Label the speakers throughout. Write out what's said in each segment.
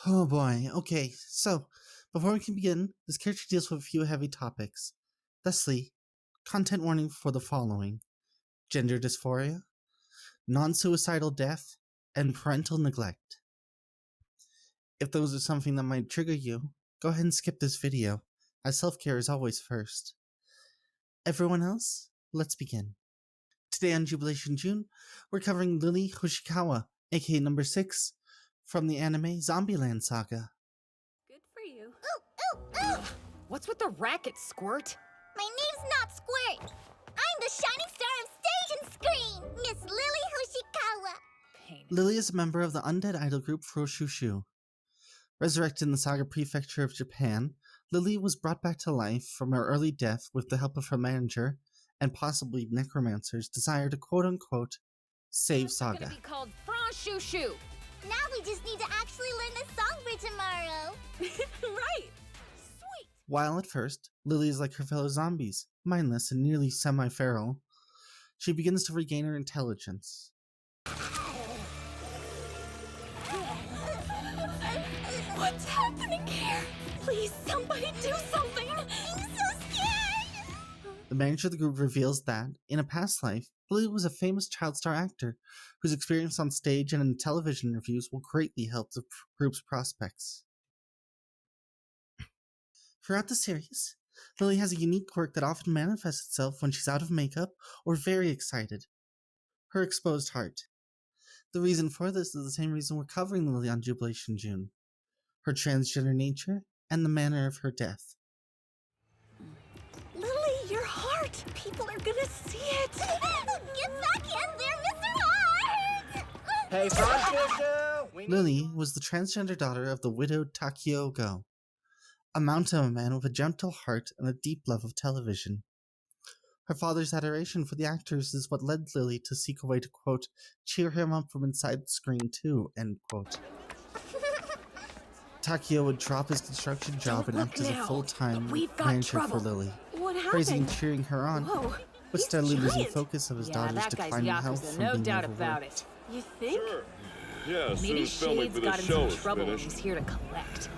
Speaker 1: Oh boy, okay, so before we can begin, this character deals with a few heavy topics. Thusly, content warning for the following: gender dysphoria, non suicidal death, and parental neglect. If those are something that might trigger you, go ahead and skip this video, as self care is always first. Everyone else, let's begin. Today on Jubilation June, we're covering Lilly Hoshikawa, aka number 6, from the anime Zombieland Saga.
Speaker 2: Good for you. Ooh, ooh, ooh! What's with the racket, Squirt?
Speaker 3: My name's not Squirt. I'm the shining star of stage and screen, Miss Lilly Hoshikawa.
Speaker 2: Pain.
Speaker 1: Lilly is a member of the undead idol group Fronshushu. Resurrected in the Saga prefecture of Japan, Lilly was brought back to life from her early death with the help of her manager and possibly necromancer's desire to quote-unquote save Saga.
Speaker 2: It's gonna be called Fronshushu.
Speaker 3: Now we just need to actually learn the song for tomorrow.
Speaker 2: Right.
Speaker 3: Sweet.
Speaker 1: While at first, Lilly is like her fellow zombies, mindless and nearly semi-feral, she begins to regain her intelligence.
Speaker 2: What's happening here? Please, somebody do something.
Speaker 3: I'm so scared.
Speaker 1: The manager of the group reveals that, in a past life, Lilly was a famous child star actor whose experience on stage and in television interviews will greatly help the group's prospects. Throughout the series, Lilly has a unique quirk that often manifests itself when she's out of makeup or very excited: her exposed heart. The reason for this is the same reason we're covering Lilly on Jubilation June: her transgender nature and the manner of her death.
Speaker 2: Lilly, your heart. People are gonna see it.
Speaker 3: Get back in there, Mr. Heart!
Speaker 4: Hey, Fronshushu!
Speaker 1: Lilly was the transgender daughter of the widowed Takio Go, a mountain of a man with a gentle heart and a deep love of television. Her father's adoration for the actors is what led Lilly to seek a way to, quote, cheer him up from inside the screen too, end quote. Takio would drop his construction job and act as a full-time manager for Lilly,
Speaker 2: What
Speaker 1: praising and
Speaker 2: happened?
Speaker 1: cheering her on,
Speaker 2: Whoa,
Speaker 1: but
Speaker 2: he's
Speaker 1: steadily losing
Speaker 2: giant.
Speaker 1: focus of his
Speaker 2: Yeah,
Speaker 1: daughter's
Speaker 2: that guy's
Speaker 1: declining health
Speaker 2: Yakuza,
Speaker 1: from
Speaker 2: no
Speaker 1: being
Speaker 2: doubt about
Speaker 1: overworked.
Speaker 2: it. You think?
Speaker 5: Sure. Yeah, as soon
Speaker 2: Maybe
Speaker 5: as filming
Speaker 2: Shade's
Speaker 5: for
Speaker 2: got
Speaker 5: the
Speaker 2: in
Speaker 5: show
Speaker 2: some
Speaker 5: is
Speaker 2: trouble and
Speaker 5: finished.
Speaker 2: he's here to collect.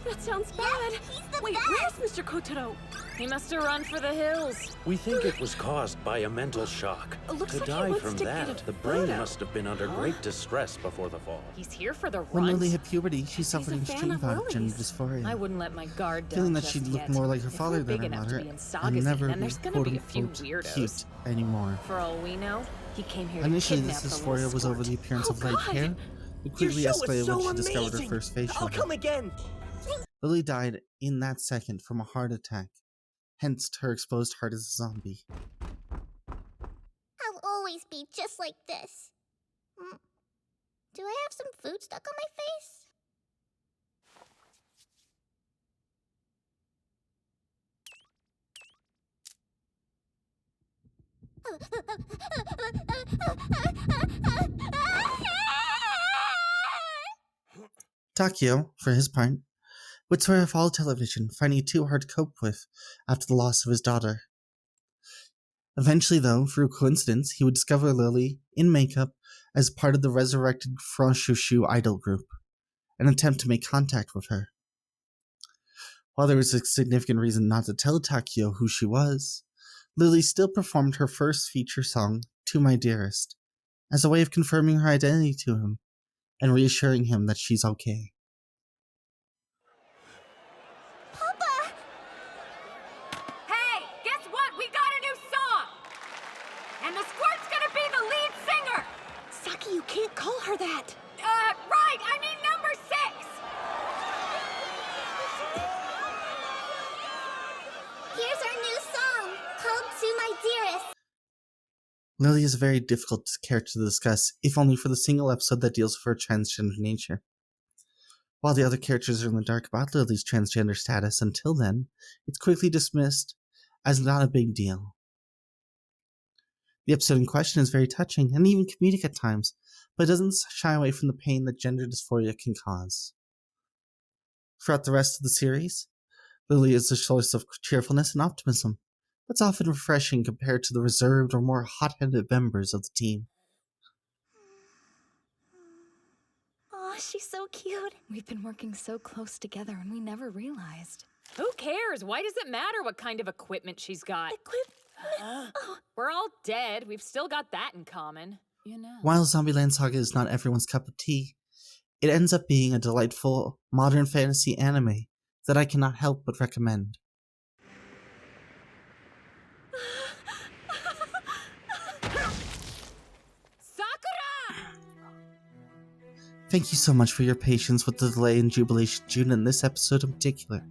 Speaker 2: That sounds
Speaker 3: Yeah,
Speaker 2: bad.
Speaker 3: he's the
Speaker 2: Wait,
Speaker 3: best.
Speaker 2: where's Mr. Kotaro? He must have run for the hills.
Speaker 4: We think it was caused by a mental shock.
Speaker 2: Looks
Speaker 4: To
Speaker 2: like he
Speaker 4: die
Speaker 2: wants
Speaker 4: from
Speaker 2: to get
Speaker 4: that,
Speaker 2: a
Speaker 4: the brain
Speaker 2: photo.
Speaker 4: must have been under great distress before the fall.
Speaker 2: He's here for the
Speaker 1: When
Speaker 2: runt.
Speaker 1: Lilly hit puberty, she suffered
Speaker 2: a fan
Speaker 1: extreme
Speaker 2: of
Speaker 1: bout of gender
Speaker 2: Lily's.
Speaker 1: dysphoria,
Speaker 2: I wouldn't let my guard down
Speaker 1: feeling that
Speaker 2: just
Speaker 1: she looked
Speaker 2: yet.
Speaker 1: more like her
Speaker 2: If
Speaker 1: father
Speaker 2: we're
Speaker 1: than
Speaker 2: big
Speaker 1: her
Speaker 2: enough
Speaker 1: mother,
Speaker 2: to be in
Speaker 1: and
Speaker 2: Saga's
Speaker 1: never
Speaker 2: then
Speaker 1: be
Speaker 2: there's gonna be a few
Speaker 1: quote-unquote
Speaker 2: weirdos.
Speaker 1: cute anymore.
Speaker 2: For all we know, he came here
Speaker 1: Initially,
Speaker 2: to
Speaker 1: this
Speaker 2: kidnap the little
Speaker 1: dysphoria was over
Speaker 2: squirt.
Speaker 1: the appearance of light
Speaker 2: God.
Speaker 1: hair, but
Speaker 6: Your
Speaker 1: quickly
Speaker 6: show was
Speaker 1: escalated
Speaker 6: so
Speaker 1: when she discovered her
Speaker 6: amazing.
Speaker 1: first facial
Speaker 6: I'll
Speaker 1: hair.
Speaker 6: come again.
Speaker 1: Lilly died in that second from a heart attack, hence her exposed heart as a zombie.
Speaker 3: I'll always be just like this. Do I have some food stuck on my face?
Speaker 1: Takio, for his part, would swear off all television, finding it too hard to cope with after the loss of his daughter. Eventually, though, through coincidence, he would discover Lilly in makeup as part of the resurrected Fronshushu idol group, and attempt to make contact with her. While there was a significant reason not to tell Takio who she was, Lilly still performed her first feature song, To My Dearest, as a way of confirming her identity to him and reassuring him that she's okay.
Speaker 3: Papa!
Speaker 2: Hey, guess what? We got a new song! And the squirt's gonna be the lead singer!
Speaker 6: Saki, you can't call her that.
Speaker 2: Right! I mean number 6!
Speaker 3: Here's our new song, called To My Dearest.
Speaker 1: Lilly is a very difficult character to discuss, if only for the single episode that deals with her transgender nature. While the other characters are in the dark about Lilly's transgender status until then, it's quickly dismissed as not a big deal. The episode in question is very touching and even comedic at times, but doesn't shy away from the pain that gender dysphoria can cause. Throughout the rest of the series, Lilly is a source of cheerfulness and optimism, that's often refreshing compared to the reserved or more hot-headed members of the team.
Speaker 6: Aw, she's so cute. We've been working so close together and we never realized.
Speaker 2: Who cares? Why does it matter what kind of equipment she's got? We're all dead. We've still got that in common. You know.
Speaker 1: While Zombieland Saga is not everyone's cup of tea, it ends up being a delightful modern fantasy anime that I cannot help but recommend.
Speaker 2: Sakura!
Speaker 1: Thank you so much for your patience with the delay in Jubilation June in this episode in particular.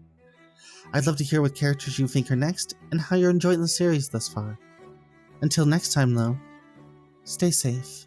Speaker 1: I'd love to hear what characters you think are next and how you're enjoying the series thus far. Until next time though, stay safe.